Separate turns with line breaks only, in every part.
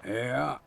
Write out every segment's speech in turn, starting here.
Ja.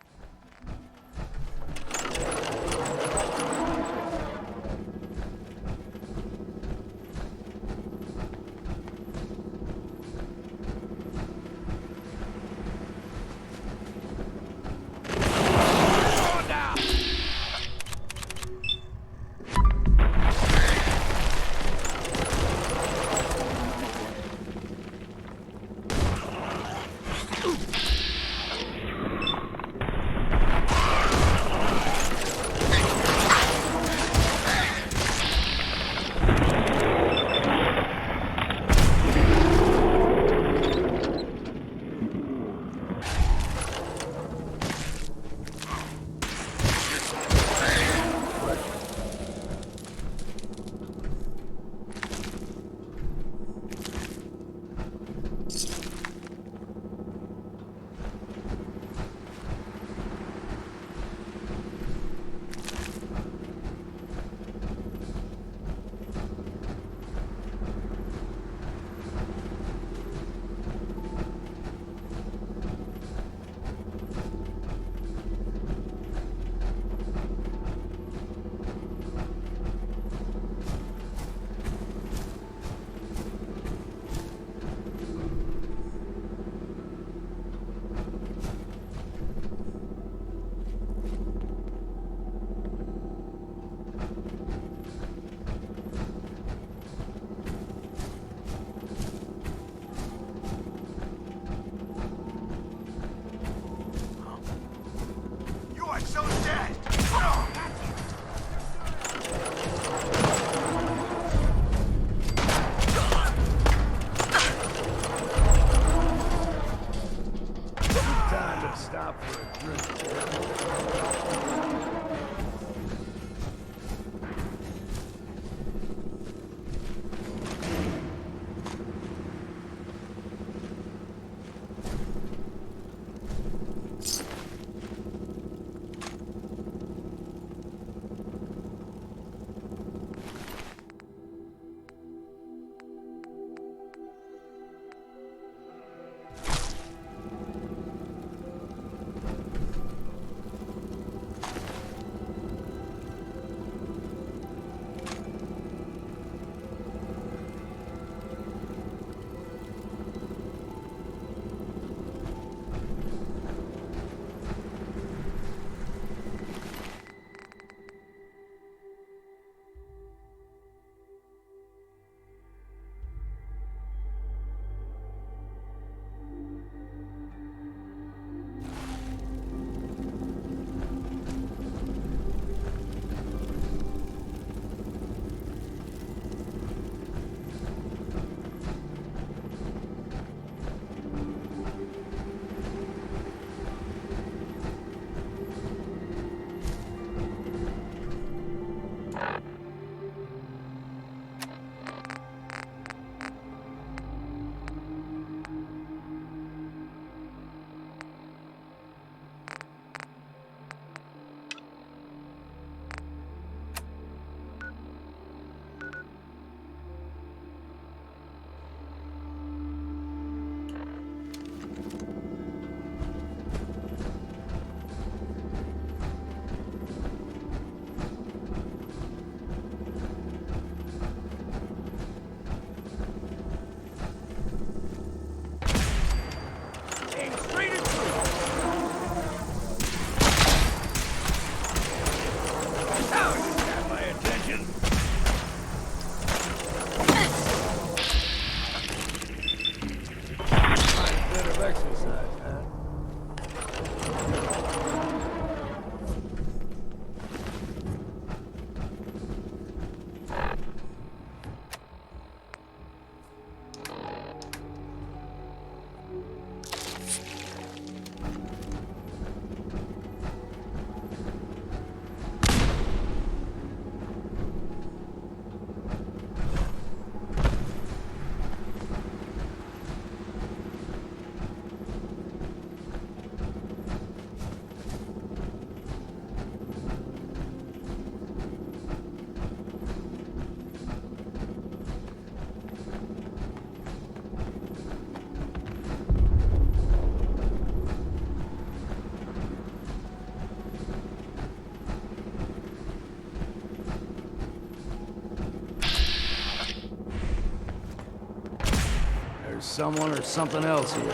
There's someone or something else here.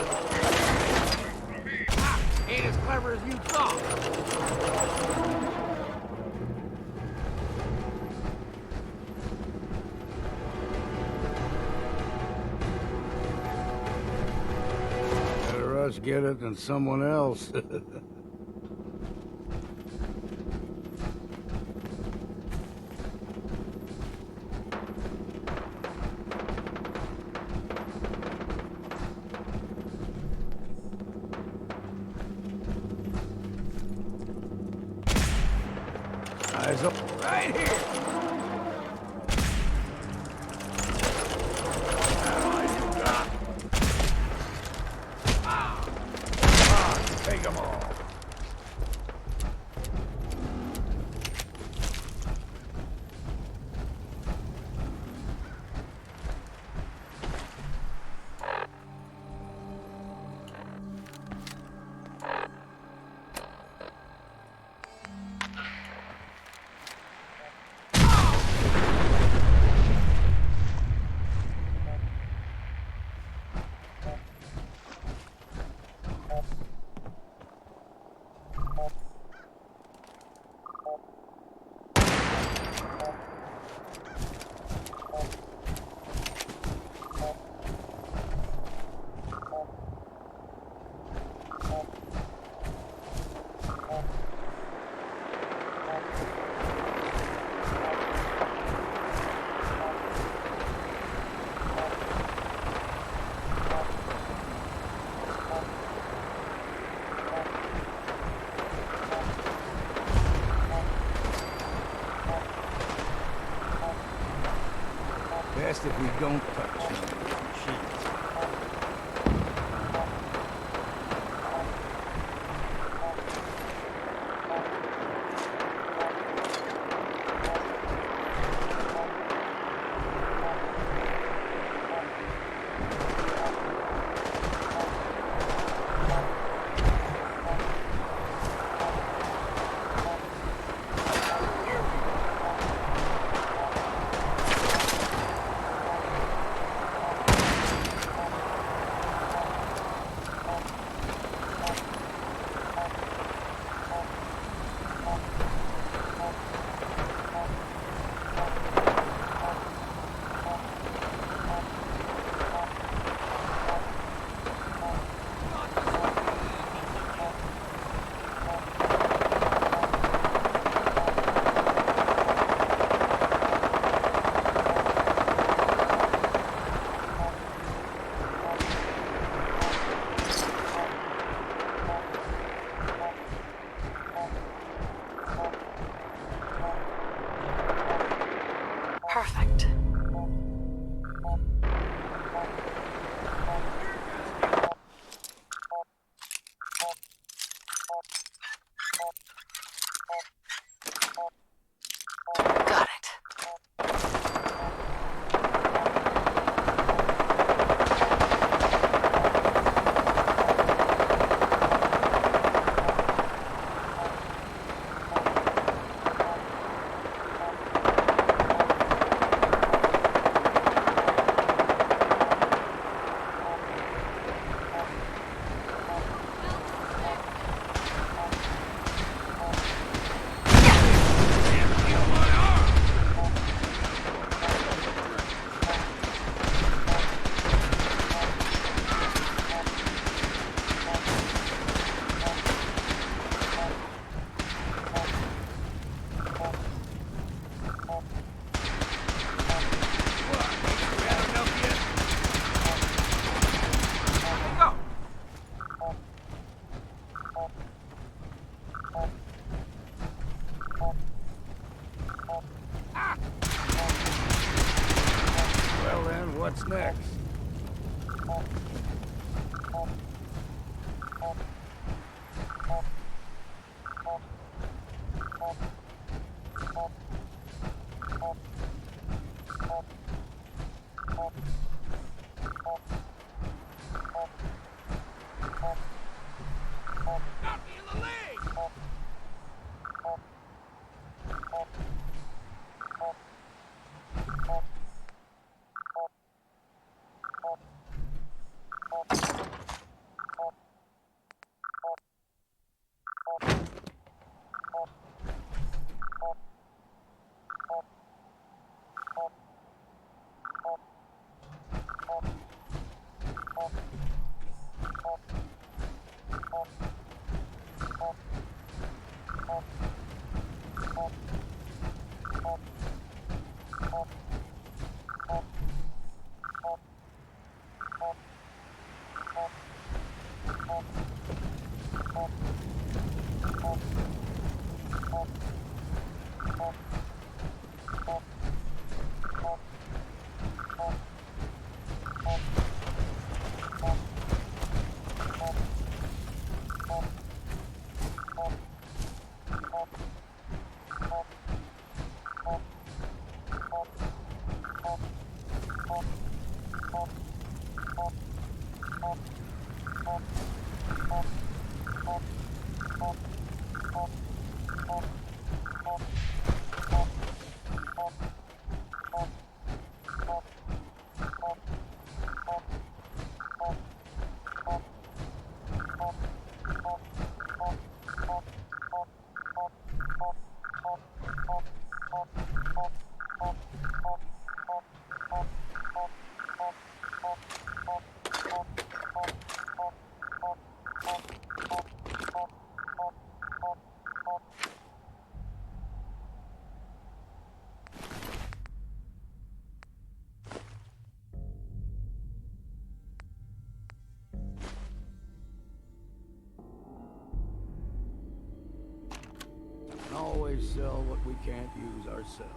Ain't as clever as you thought.
Better us get it than someone else. Eyes up.
Right here.
Take them all. Best if we don't touch them.
Perfect. Got it.
Well then, what's next?
Got me in the leg.
Always sell what we can't use ourselves.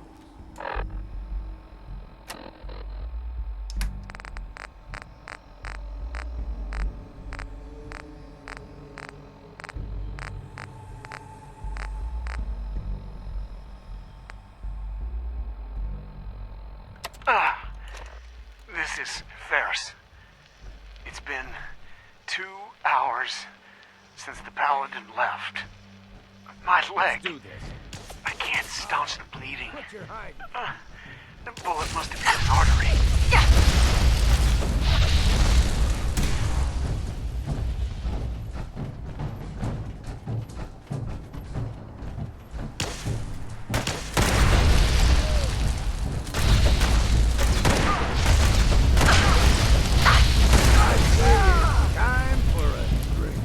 This is Ferris. It's been 2 hours since the Paladin left. My leg.
Let's do this.
I can't staunch the bleeding.
Put your hide.
The bullet must have hit his artery.
Time for a drink.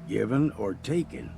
Given or taken?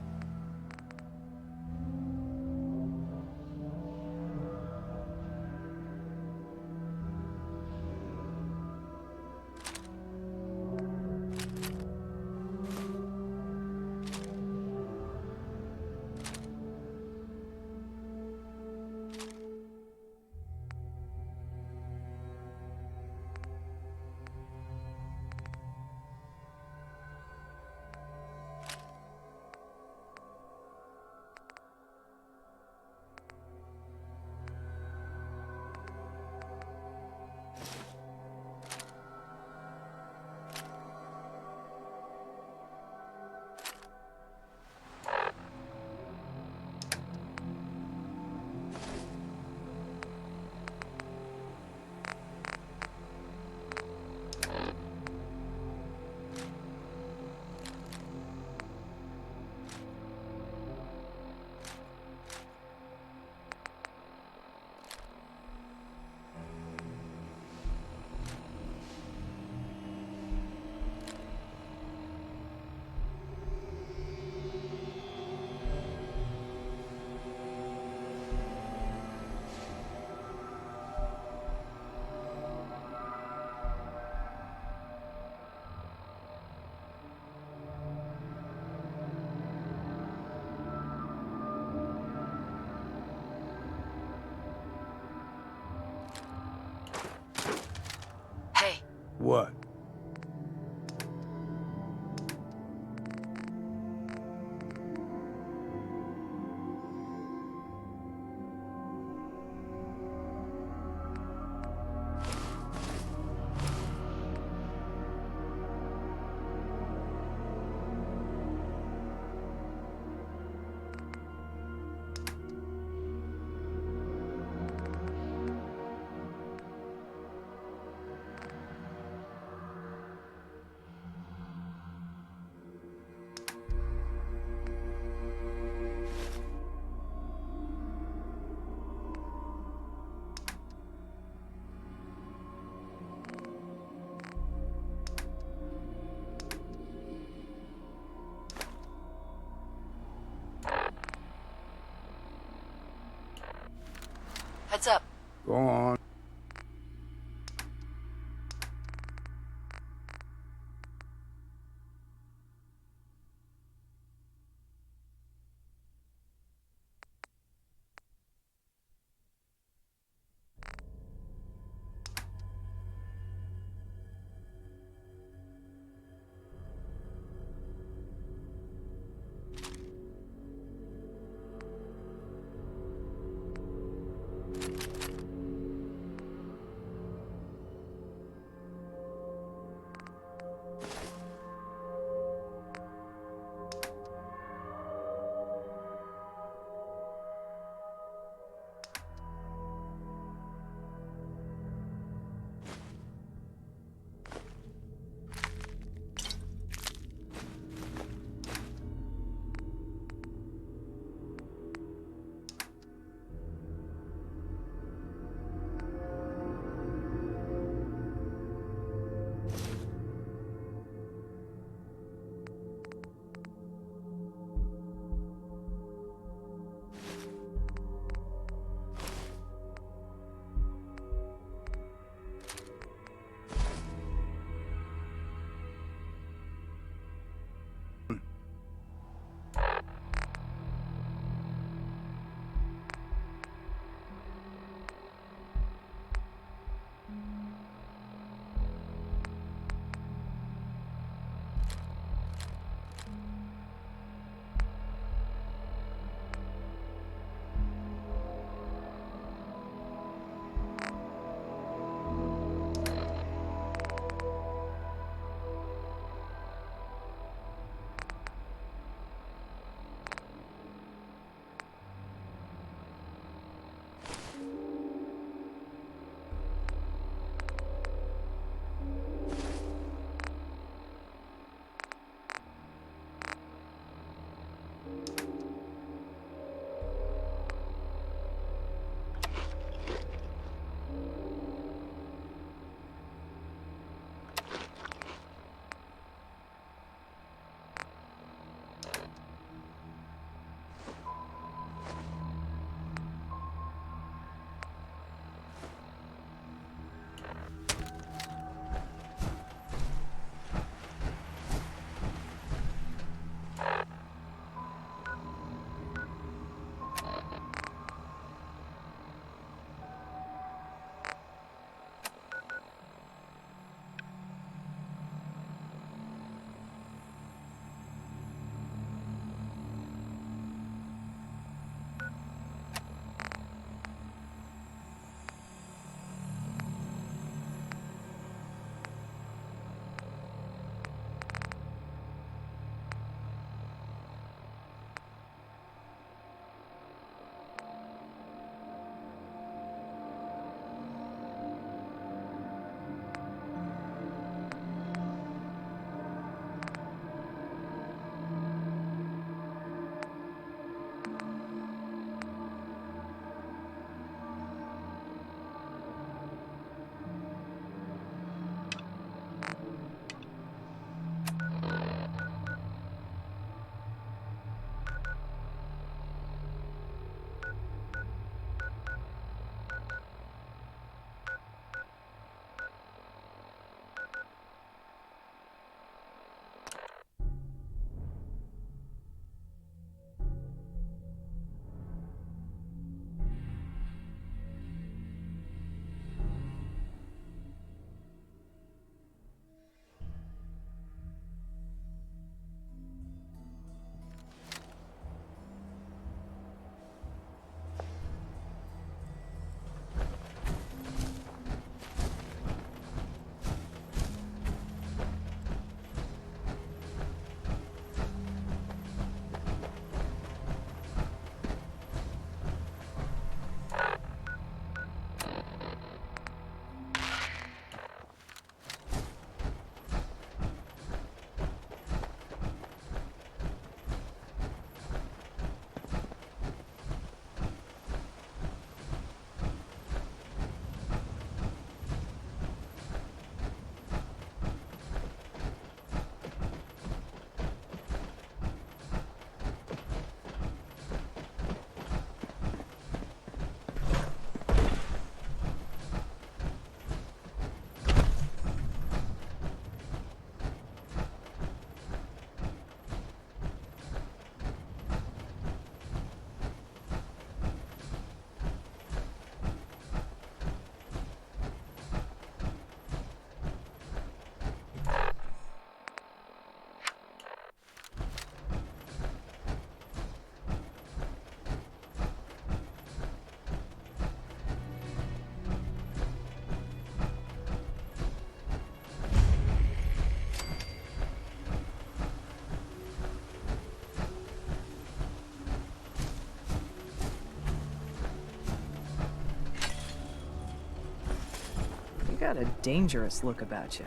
got a dangerous look about you.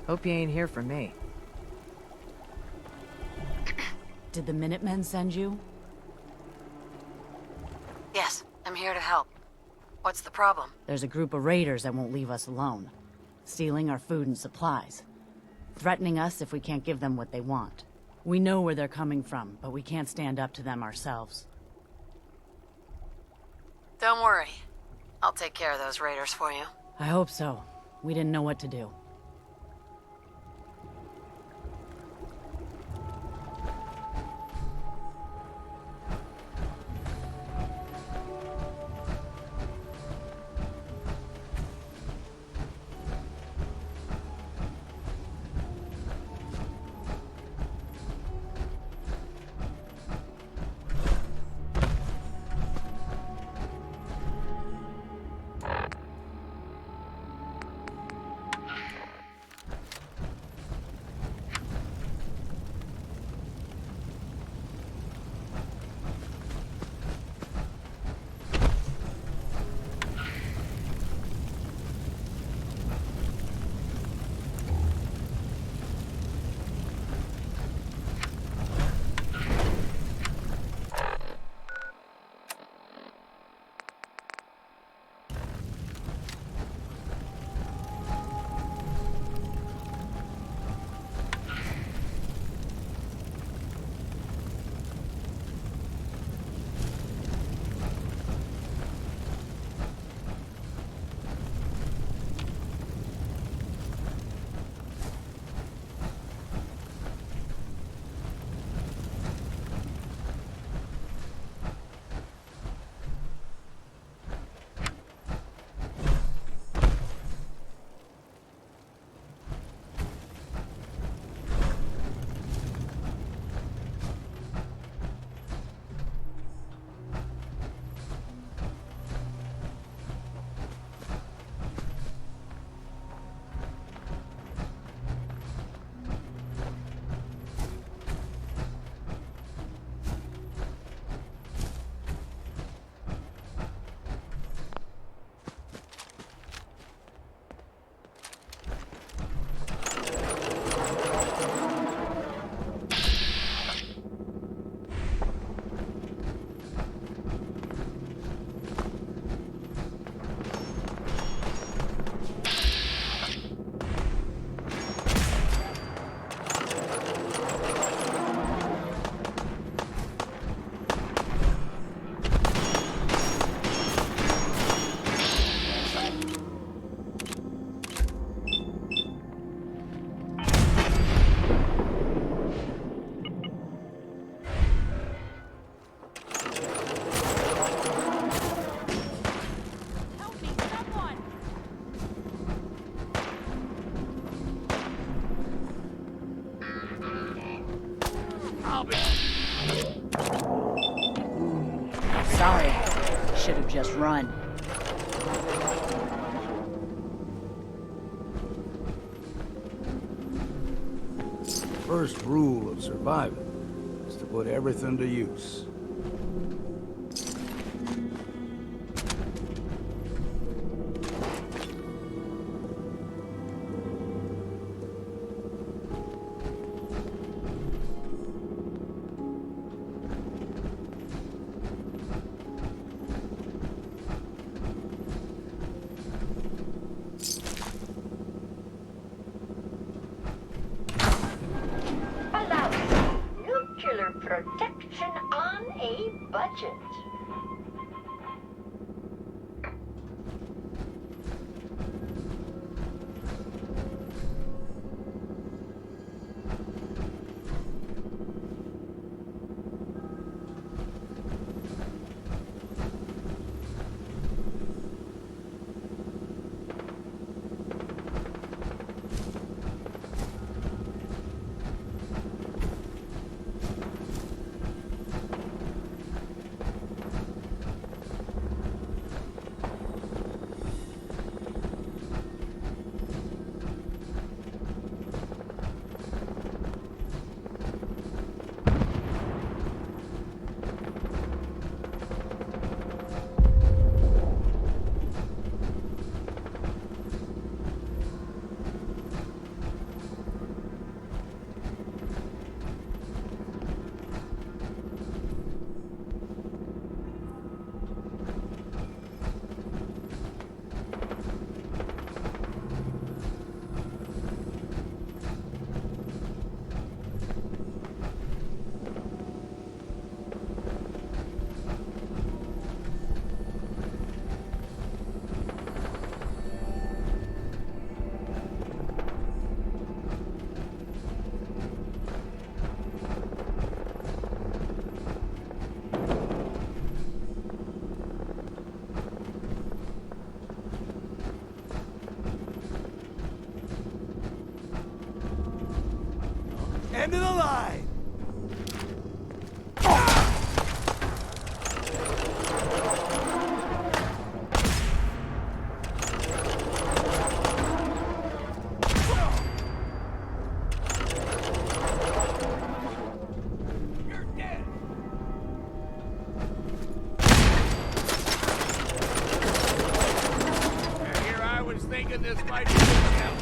Hope you ain't here for me.
Did the Minutemen send you?
Yes, I'm here to help. What's the problem?
There's a group of raiders that won't leave us alone. Stealing our food and supplies. Threatening us if we can't give them what they want. We know where they're coming from, but we can't stand up to them ourselves.
Don't worry. I'll take care of those raiders for you.
I hope so. We didn't know what to do. Sorry. Should have just run.
First rule of surviving is to put everything to use.
Nuclear protection on
End of the line! You're dead! And here I was thinking this might be good help.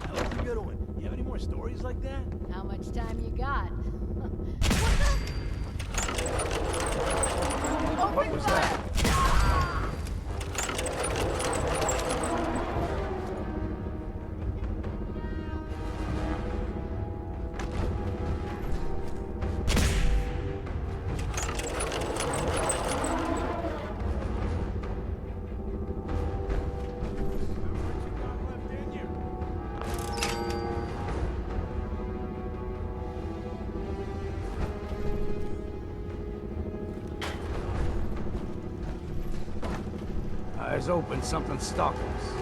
That was a good one. You have any more stories like that?
How much time you got?
What was that? Eyes open, something stalking us.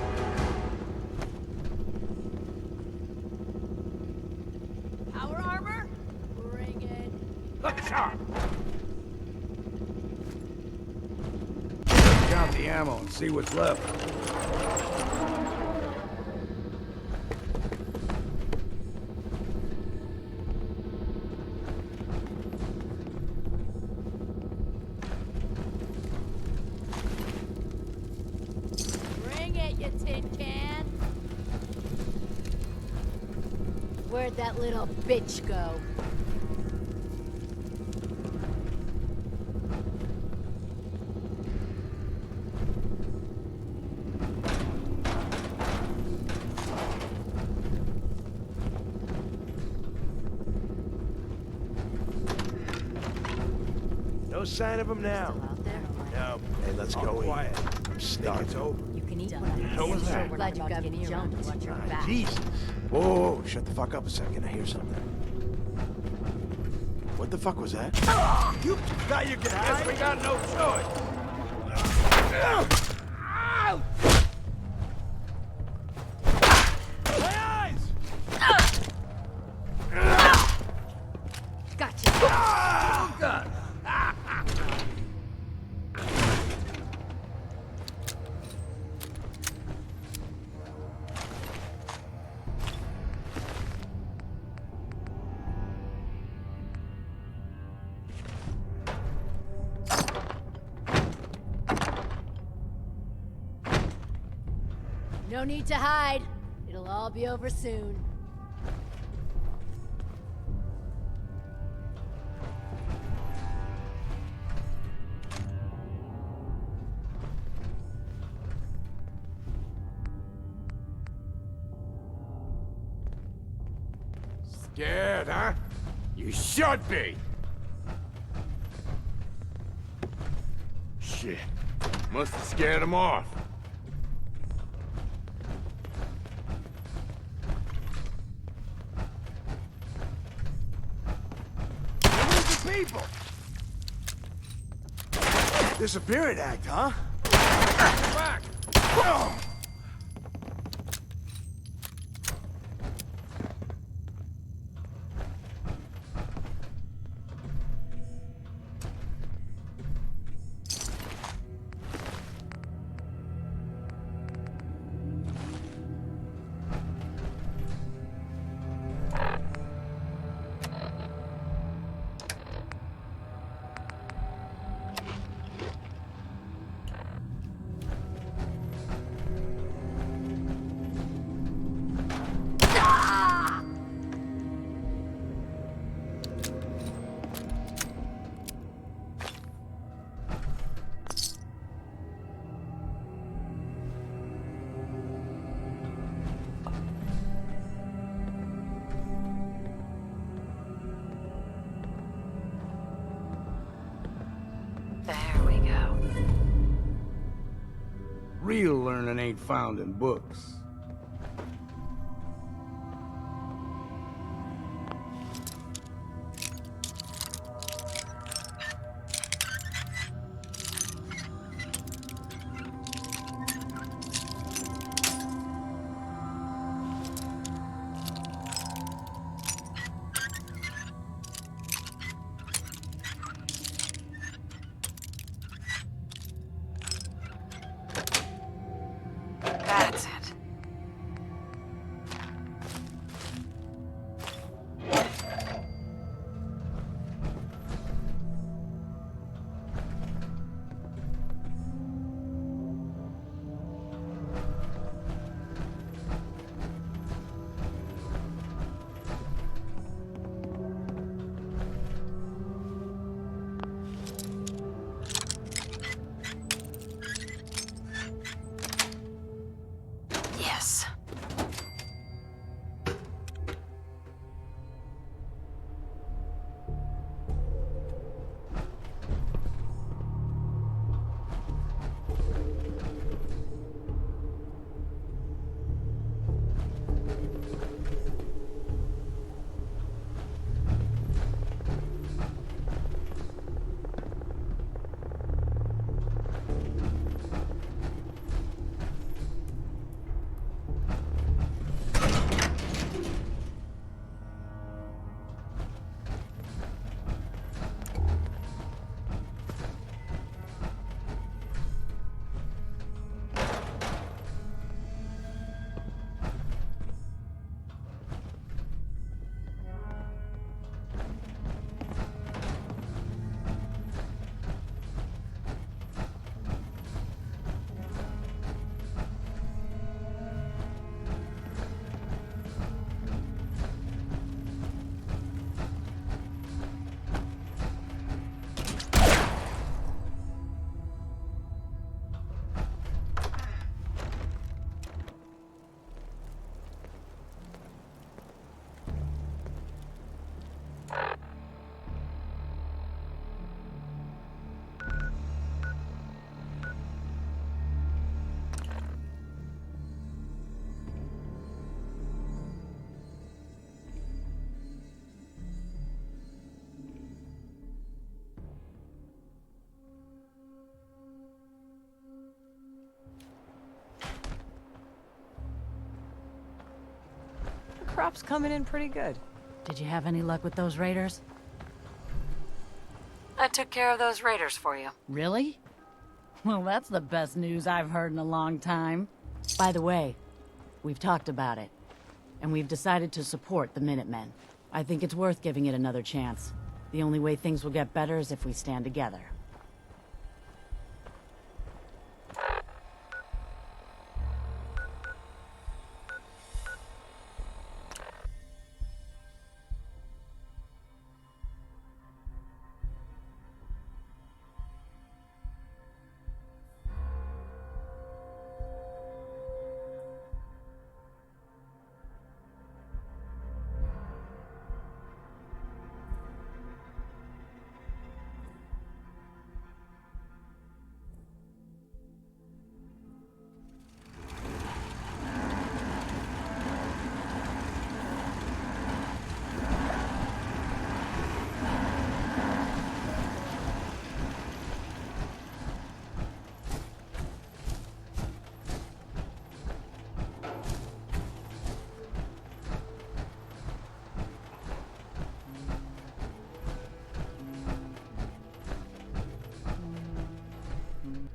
Power armor? Bring it.
Look sharp!
Let's count the ammo and see what's left.
Bring it, you tin can. Where'd that little bitch go?
No sign of him now.
Still out there?
No.
Hey, let's
All
go
quiet.
I'm stuck.
It's over.
You can eat
What the hell was that?
Glad you got me jumped. Watch your back.
Jesus.
Whoa, whoa, shut the fuck up a second. I hear something. What the fuck was that?
You thought you could hide?
Guess we got no choice.
My eyes!
Gotcha.
Gun.
No need to hide. It'll all be over soon.
Scared, huh? You should be! Shit. Must have scared him off. Where's the people?
Disappearing act, huh?
Back!
Real learning ain't found in books.
That's it. Yes.
Crop's coming in pretty good.
Did you have any luck with those raiders?
I took care of those raiders for you.
Really? Well, that's the best news I've heard in a long time. By the way, we've talked about it, and we've decided to support the Minutemen. I think it's worth giving it another chance. The only way things will get better is if we stand together.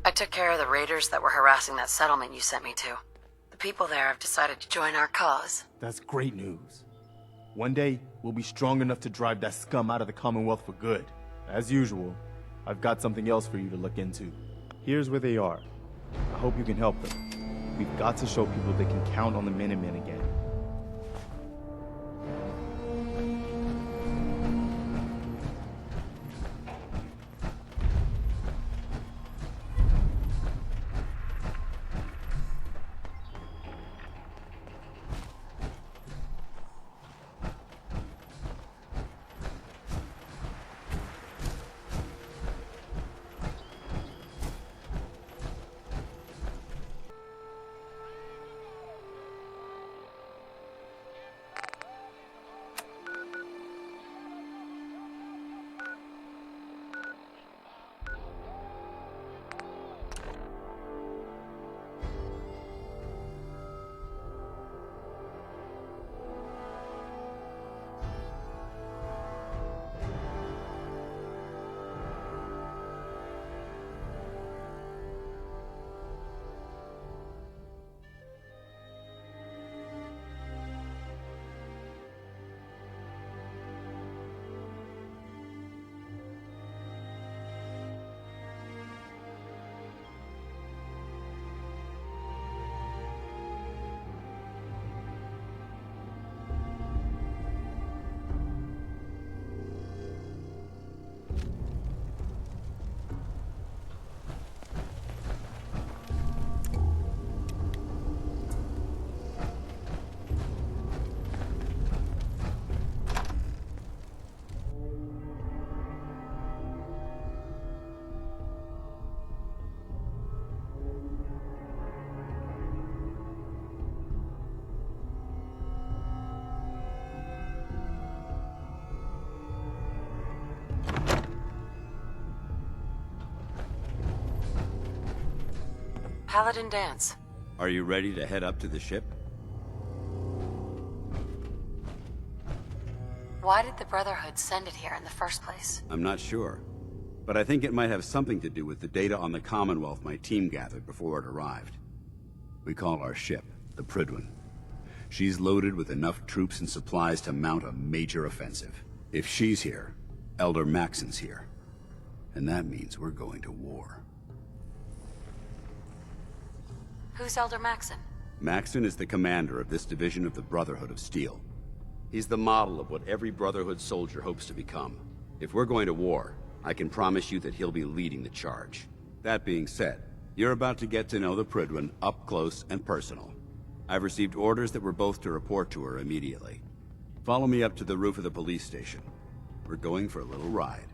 I took care of the raiders that were harassing that settlement you sent me to. The people there have decided to join our cause.
That's great news. One day, we'll be strong enough to drive that scum out of the Commonwealth for good. As usual, I've got something else for you to look into. Here's where they are. I hope you can help them. We've got to show people they can count on the Minutemen again.
Paladin dance.
Are you ready to head up to the ship?
Why did the Brotherhood send it here in the first place?
I'm not sure. But I think it might have something to do with the data on the Commonwealth my team gathered before it arrived. We call our ship the Prydwen. She's loaded with enough troops and supplies to mount a major offensive. If she's here, Elder Maxon's here. And that means we're going to war.
Who's Elder Maxon?
Maxon is the commander of this division of the Brotherhood of Steel. He's the model of what every Brotherhood soldier hopes to become. If we're going to war, I can promise you that he'll be leading the charge. That being said, you're about to get to know the Prydwen up close and personal. I've received orders that we're both to report to her immediately. Follow me up to the roof of the police station. We're going for a little ride.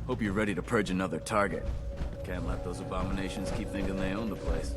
Hope you're ready to purge another target. Can't let those abominations keep thinking they own the place.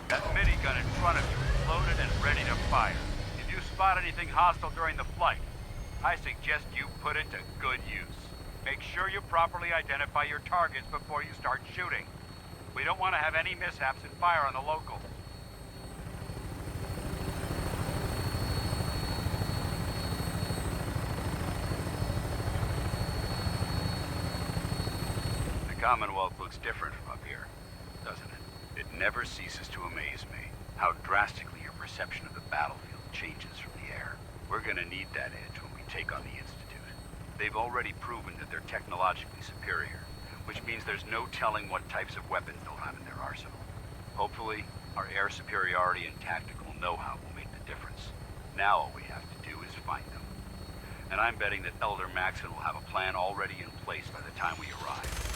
That minigun in front of you is loaded and ready to fire. If you spot anything hostile during the flight, I suggest you put it to good use. Make sure you properly identify your targets before you start shooting. We don't want to have any mishaps and fire on the locals. The Commonwealth looks different from up here, doesn't it? It never ceases to amaze me how drastically your perception of the battlefield changes from the air. We're gonna need that edge when we take on the Institute. They've already proven that they're technologically superior, which means there's no telling what types of weapons they'll have in their arsenal. Hopefully, our air superiority and tactical know-how will make the difference. Now all we have to do is find them. And I'm betting that Elder Maxon will have a plan already in place by the time we arrive.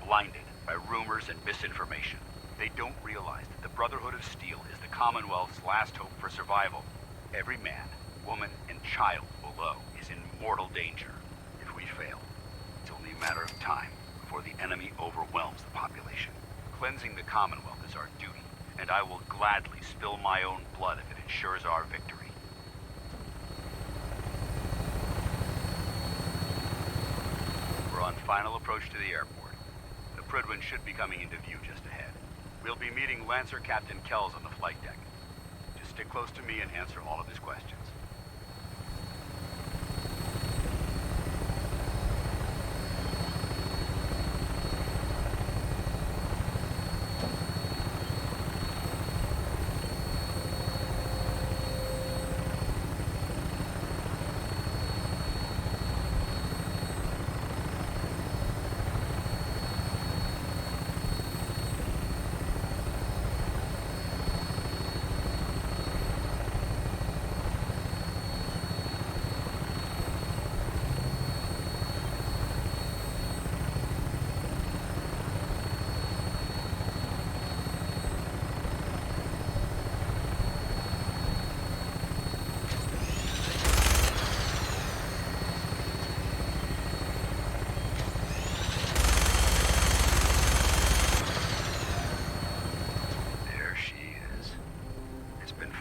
Blinded by rumors and misinformation. They don't realize that the Brotherhood of Steel is the Commonwealth's last hope for survival. Every man, woman, and child below is in mortal danger. If we fail, it's only a matter of time before the enemy overwhelms the population. Cleansing the Commonwealth is our duty, and I will gladly spill my own blood if it ensures our victory. We're on final approach to the airport. Prydwen should be coming into view just ahead. We'll be meeting Lancer Captain Kells on the flight deck. Just stick close to me and answer all of his questions.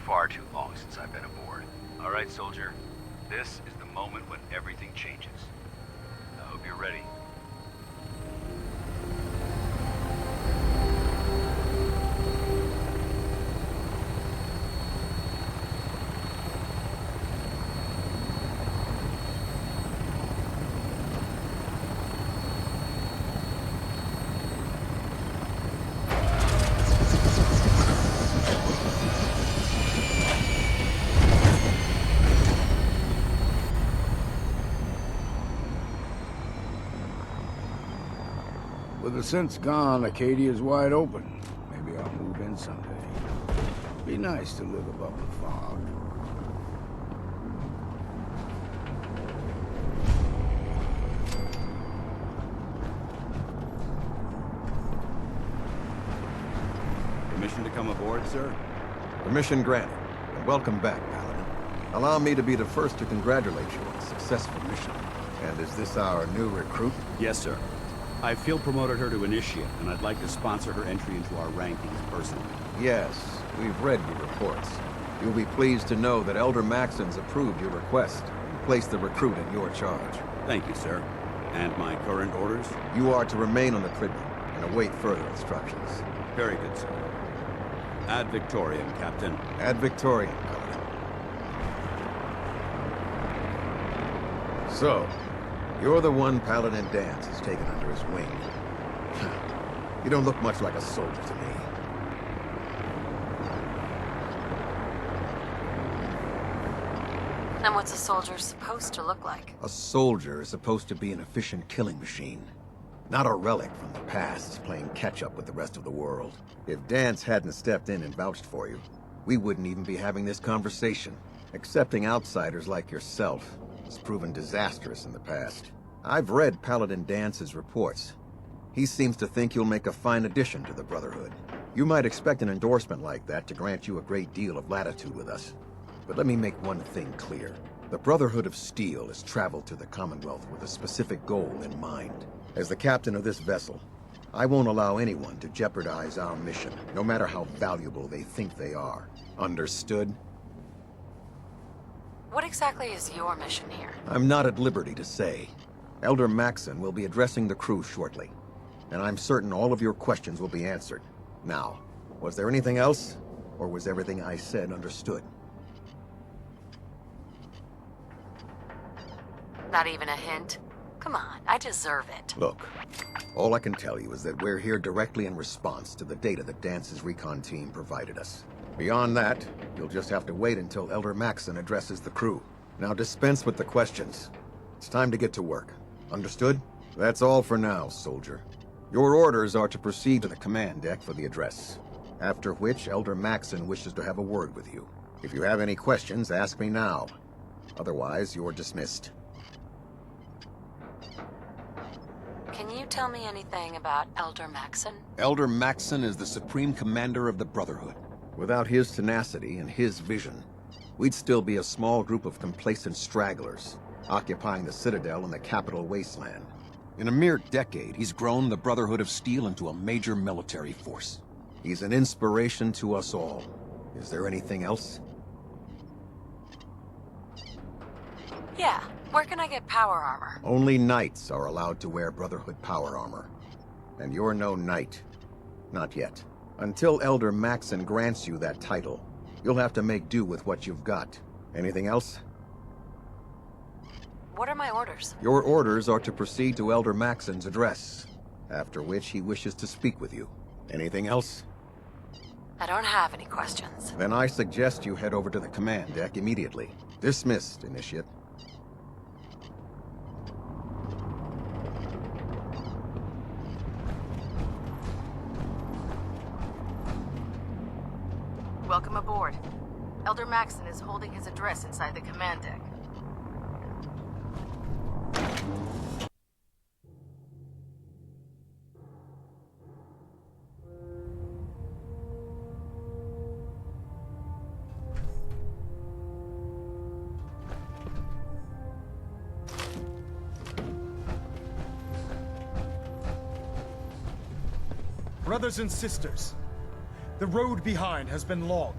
Far too long since I've been aboard. All right, soldier. This is the moment when everything changes. I hope you're ready.
the scent's gone, Acadia's wide open. Maybe I'll move in someday. Be nice to live above the fog.
Permission to come aboard, sir?
Permission granted. And welcome back, Paladin. Allow me to be the first to congratulate you on a successful mission. And is this our new recruit?
Yes, sir. I field promoted her to Initiate, and I'd like to sponsor her entry into our rankings personally.
Yes, we've read your reports. You'll be pleased to know that Elder Maxon's approved your request and placed the recruit in your charge.
Thank you, sir. And my current orders?
You are to remain on the Tribune and await further instructions.
Very good, sir. Ad Victoriam, Captain.
Ad Victoriam, Paladin. So, you're the one Paladin Danse has taken under his wing. You don't look much like a soldier to me.
Then what's a soldier supposed to look like?
A soldier is supposed to be an efficient killing machine. Not a relic from the past, playing catch-up with the rest of the world. If Danse hadn't stepped in and vouched for you, we wouldn't even be having this conversation. Accepting outsiders like yourself has proven disastrous in the past. I've read Paladin Dance's reports. He seems to think you'll make a fine addition to the Brotherhood. You might expect an endorsement like that to grant you a great deal of latitude with us. But let me make one thing clear. The Brotherhood of Steel has traveled to the Commonwealth with a specific goal in mind. As the captain of this vessel, I won't allow anyone to jeopardize our mission, no matter how valuable they think they are. Understood?
What exactly is your mission here?
I'm not at liberty to say. Elder Maxon will be addressing the crew shortly, and I'm certain all of your questions will be answered. Now, was there anything else, or was everything I said understood?
Not even a hint? Come on, I deserve it.
Look, all I can tell you is that we're here directly in response to the data that Dance's recon team provided us. Beyond that, you'll just have to wait until Elder Maxon addresses the crew. Now dispense with the questions. It's time to get to work. Understood? That's all for now, soldier. Your orders are to proceed to the command deck for the address, after which Elder Maxon wishes to have a word with you. If you have any questions, ask me now. Otherwise, you're dismissed.
Can you tell me anything about Elder Maxon?
Elder Maxon is the supreme commander of the Brotherhood. Without his tenacity and his vision, we'd still be a small group of complacent stragglers, occupying the Citadel and the capital Wasteland. In a mere decade, he's grown the Brotherhood of Steel into a major military force. He's an inspiration to us all. Is there anything else?
Yeah, where can I get power armor?
Only knights are allowed to wear Brotherhood power armor. And you're no knight. Not yet. Until Elder Maxon grants you that title, you'll have to make do with what you've got. Anything else?
What are my orders?
Your orders are to proceed to Elder Maxon's address, after which he wishes to speak with you. Anything else?
I don't have any questions.
Then I suggest you head over to the command deck immediately. Dismissed, Initiate.
Welcome aboard. Elder Maxon is holding his address inside the command deck.
Brothers and sisters, the road behind has been long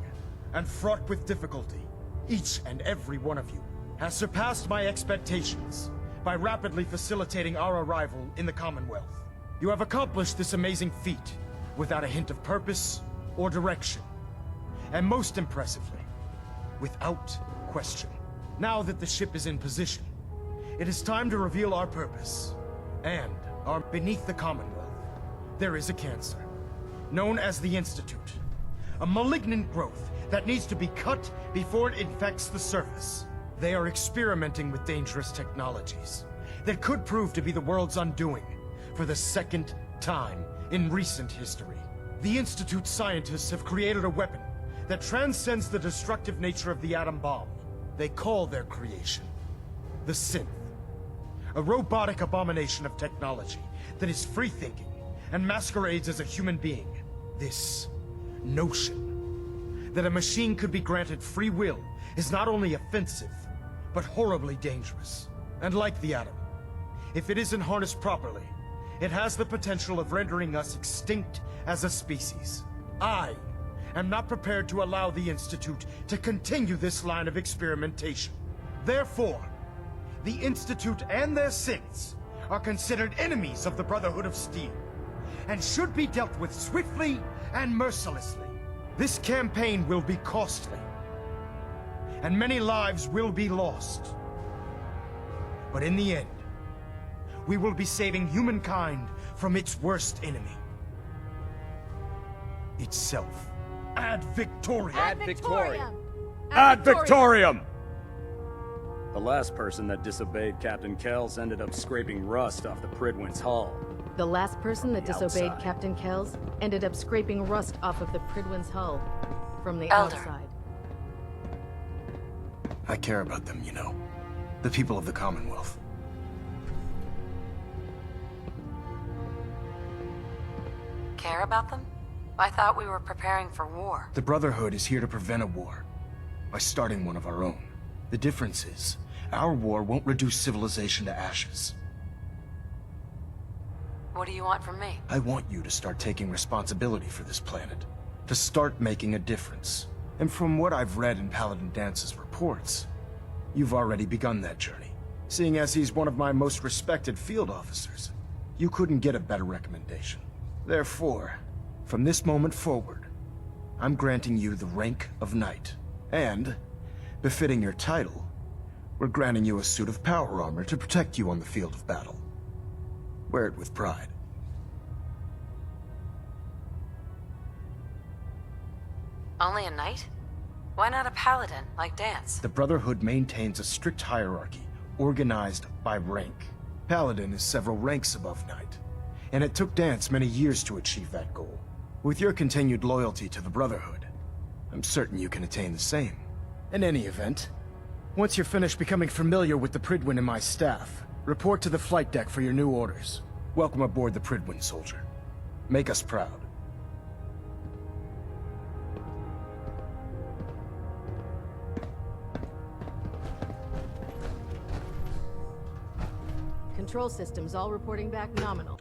and fraught with difficulty. Each and every one of you has surpassed my expectations by rapidly facilitating our arrival in the Commonwealth. You have accomplished this amazing feat without a hint of purpose or direction. And most impressively, without question. Now that the ship is in position, it is time to reveal our purpose. And beneath the Commonwealth, there is a cancer, known as the Institute. A malignant growth that needs to be cut before it infects the surface. They are experimenting with dangerous technologies that could prove to be the world's undoing for the second
time in recent history, the Institute scientists have created a weapon that transcends the destructive nature of the atom bomb. They call their creation the Synth. A robotic abomination of technology that is free-thinking and masquerades as a human being. This notion that a machine could be granted free will is not only offensive, but horribly dangerous. And like the atom, if it isn't harnessed properly, it has the potential of rendering us extinct as a species. I am not prepared to allow the Institute to continue this line of experimentation. Therefore, the Institute and their synths are considered enemies of the Brotherhood of Steel, and should be dealt with swiftly and mercilessly. This campaign will be costly, and many lives will be lost. But in the end, we will be saving humankind from its worst enemy. Itself. Ad Victoriam!
Ad Victoriam!
Ad Victoriam! The last person that disobeyed Captain Kells ended up scraping rust off the Pridwin's hull.
The last person that disobeyed
outside.
Captain Kells ended up scraping rust off of the Pridwin's hull from the
Elder.
outside.
I care about them, you know. The people of the Commonwealth.
Care about them? I thought we were preparing for war.
The Brotherhood is here to prevent a war by starting one of our own. The difference is, our war won't reduce civilization to ashes.
What do you want from me?
I want you to start taking responsibility for this planet. To start making a difference. And from what I've read in Paladin Dance's reports, you've already begun that journey. Seeing as he's one of my most respected field officers, you couldn't get a better recommendation. Therefore, from this moment forward, I'm granting you the rank of Knight. And, befitting your title, we're granting you a suit of power armor to protect you on the field of battle. Wear it with pride.
Only a knight? Why not a paladin, like Dance?
The Brotherhood maintains a strict hierarchy, organized by rank. Paladin is several ranks above Knight, and it took Dance many years to achieve that goal. With your continued loyalty to the Brotherhood, I'm certain you can attain the same. In any event, once you're finished becoming familiar with the Pridwin and my staff, report to the flight deck for your new orders. Welcome aboard the Pridwin, soldier. Make us proud.
Control systems all reporting back nominal.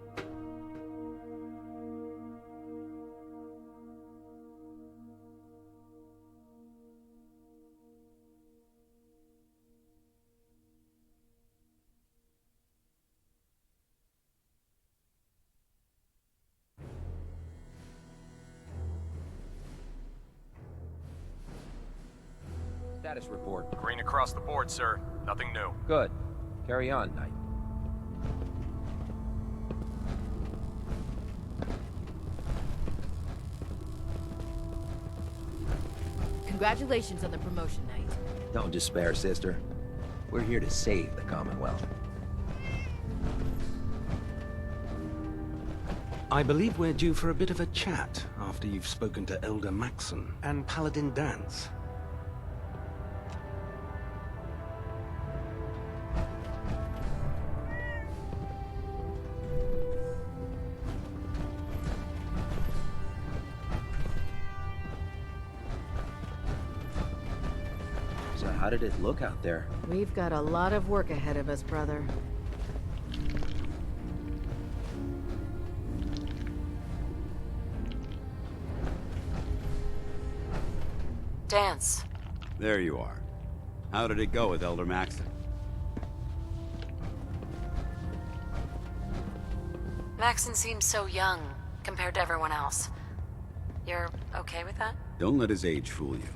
Status report.
Green across the board, sir. Nothing new.
Good. Carry on, Knight.
Congratulations on the promotion, Knight.
Don't despair, sister. We're here to save the Commonwealth.
I believe we're due for a bit of a chat after you've spoken to Elder Maxson and Paladin Dance.
So how did it look out there?
We've got a lot of work ahead of us, brother.
Dance.
There you are. How did it go with Elder Maxson?
Maxon seems so young compared to everyone else. You're okay with that?
Don't let his age fool you.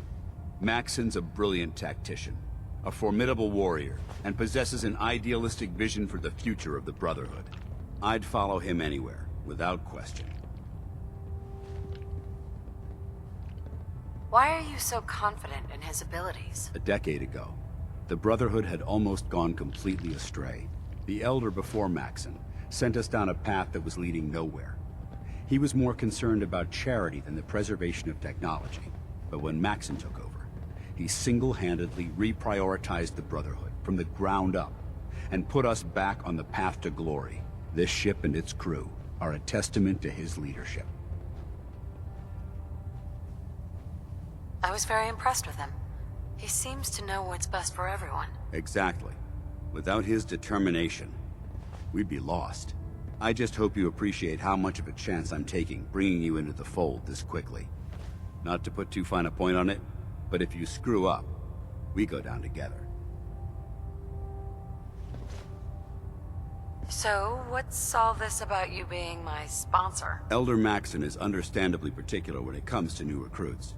Maxson's a brilliant tactician, a formidable warrior, and possesses an idealistic vision for the future of the Brotherhood. I'd follow him anywhere, without question.
Why are you so confident in his abilities?
A decade ago, the Brotherhood had almost gone completely astray. The Elder before Maxson sent us down a path that was leading nowhere. He was more concerned about charity than the preservation of technology. But when Maxon took over, he single-handedly reprioritized the Brotherhood from the ground up and put us back on the path to glory. This ship and its crew are a testament to his leadership.
I was very impressed with him. He seems to know what's best for everyone.
Exactly. Without his determination, we'd be lost. I just hope you appreciate how much of a chance I'm taking bringing you into the fold this quickly. Not to put too fine a point on it, but if you screw up, we go down together.
So, what's all this about you being my sponsor?
Elder Maxon is understandably particular when it comes to new recruits.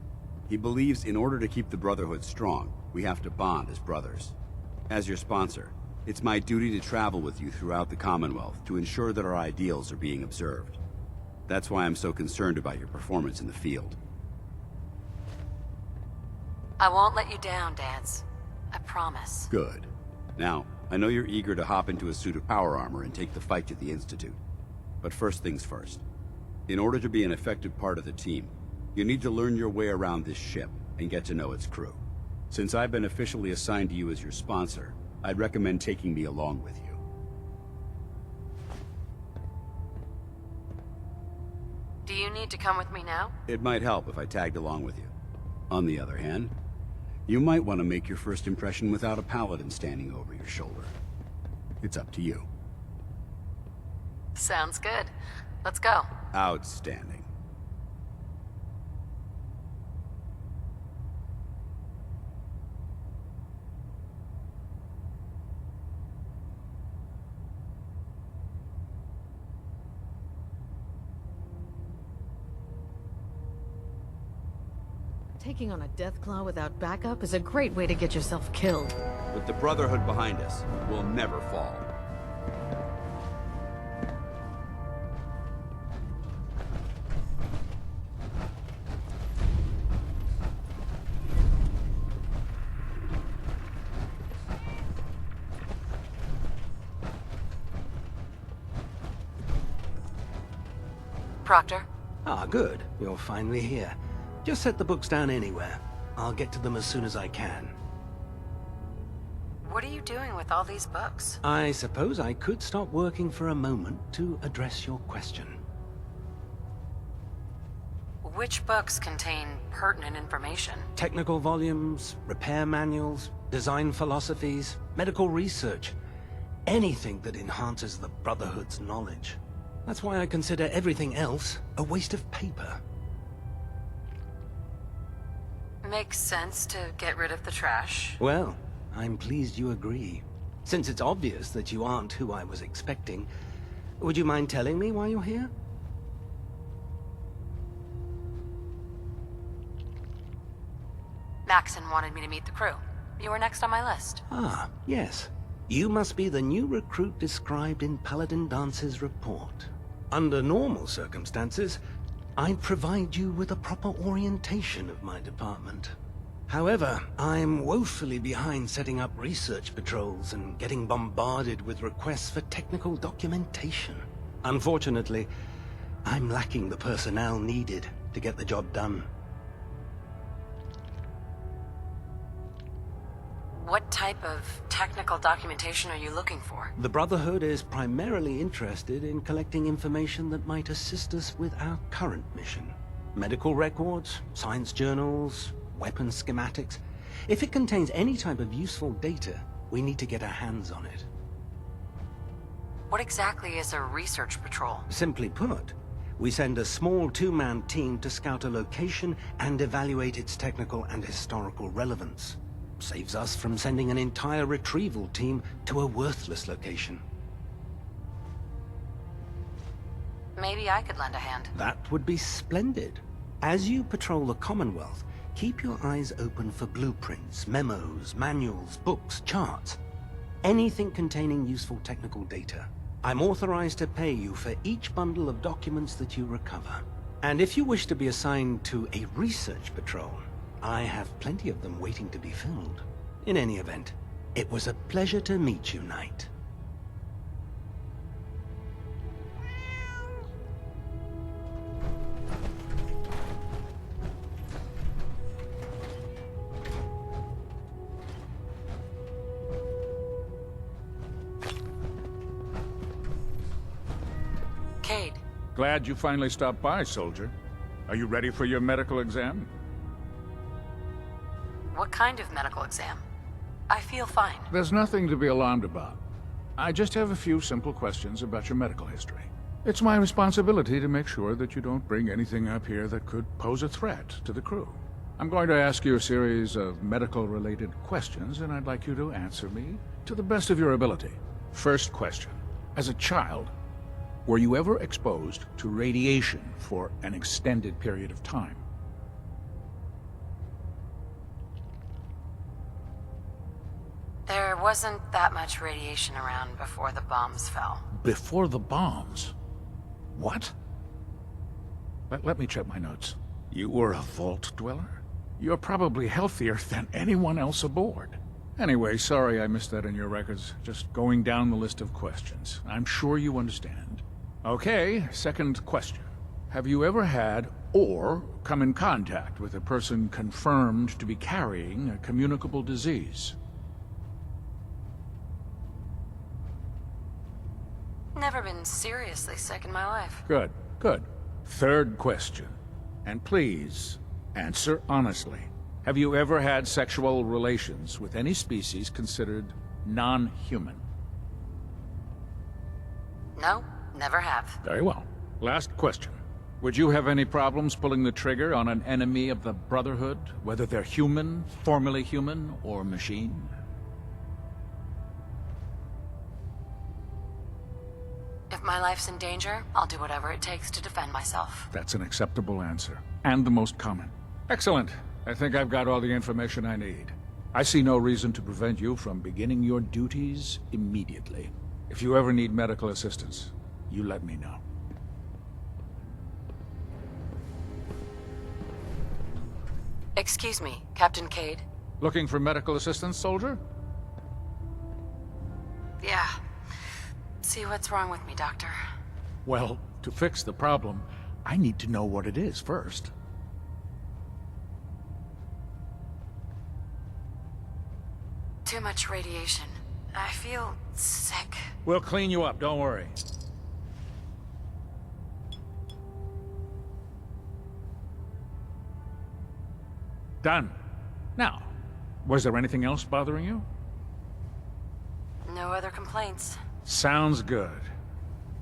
He believes in order to keep the Brotherhood strong, we have to bond as brothers. As your sponsor, it's my duty to travel with you throughout the Commonwealth to ensure that our ideals are being observed. That's why I'm so concerned about your performance in the field.
I won't let you down, Dance. I promise.
Good. Now, I know you're eager to hop into a suit of power armor and take the fight to the Institute. But first things first. In order to be an effective part of the team, you need to learn your way around this ship and get to know its crew. Since I've been officially assigned to you as your sponsor, I'd recommend taking me along with you.
Do you need to come with me now?
It might help if I tagged along with you. On the other hand, you might want to make your first impression without a paladin standing over your shoulder. It's up to you.
Sounds good. Let's go.
Outstanding.
Taking on a Deathclaw without backup is a great way to get yourself killed.
With the Brotherhood behind us, we'll never fall.
Proctor?
Ah, good. You're finally here. Just set the books down anywhere. I'll get to them as soon as I can.
What are you doing with all these books?
I suppose I could stop working for a moment to address your question.
Which books contain pertinent information?
Technical volumes, repair manuals, design philosophies, medical research. Anything that enhances the Brotherhood's knowledge. That's why I consider everything else a waste of paper.
Makes sense to get rid of the trash.
Well, I'm pleased you agree. Since it's obvious that you aren't who I was expecting, would you mind telling me why you're here?
Maxon wanted me to meet the crew. You were next on my list.
Ah, yes. You must be the new recruit described in Paladin Dance's report. Under normal circumstances, I'd provide you with a proper orientation of my department. However, I'm woefully behind setting up research patrols and getting bombarded with requests for technical documentation. Unfortunately, I'm lacking the personnel needed to get the job done.
What type of technical documentation are you looking for?
The Brotherhood is primarily interested in collecting information that might assist us with our current mission. Medical records, science journals, weapon schematics. If it contains any type of useful data, we need to get our hands on it.
What exactly is a research patrol?
Simply put, we send a small two-man team to scout a location and evaluate its technical and historical relevance. Saves us from sending an entire retrieval team to a worthless location.
Maybe I could lend a hand.
That would be splendid. As you patrol the Commonwealth, keep your eyes open for blueprints, memos, manuals, books, charts. Anything containing useful technical data. I'm authorized to pay you for each bundle of documents that you recover. And if you wish to be assigned to a research patrol, I have plenty of them waiting to be filled. In any event, it was a pleasure to meet you, Knight.
Glad you finally stopped by, soldier. Are you ready for your medical exam?
What kind of medical exam? I feel fine.
There's nothing to be alarmed about. I just have a few simple questions about your medical history. It's my responsibility to make sure that you don't bring anything up here that could pose a threat to the crew. I'm going to ask you a series of medical-related questions, and I'd like you to answer me to the best of your ability. First question. As a child, were you ever exposed to radiation for an extended period of time?
There wasn't that much radiation around before the bombs fell.
Before the bombs? What? Let me check my notes. You were a vault dweller? You're probably healthier than anyone else aboard. Anyway, sorry I missed that in your records. Just going down the list of questions. I'm sure you understand. Okay, second question. Have you ever had or come in contact with a person confirmed to be carrying a communicable disease?
Never been seriously sick in my life.
Good, good. Third question. And please, answer honestly. Have you ever had sexual relations with any species considered non-human?
No, never have.
Very well. Last question. Would you have any problems pulling the trigger on an enemy of the Brotherhood, whether they're human, formerly human, or machine?
If my life's in danger, I'll do whatever it takes to defend myself.
That's an acceptable answer, and the most common. Excellent. I think I've got all the information I need. I see no reason to prevent you from beginning your duties immediately. If you ever need medical assistance, you let me know.
Excuse me, Captain Cade?
Looking for medical assistance, soldier?
Yeah. See what's wrong with me, Doctor.
Well, to fix the problem, I need to know what it is first.
Too much radiation. I feel sick.
We'll clean you up, don't worry. Done. Now, was there anything else bothering you?
No other complaints.
Sounds good.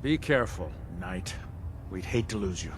Be careful, Knight. We'd hate to lose you.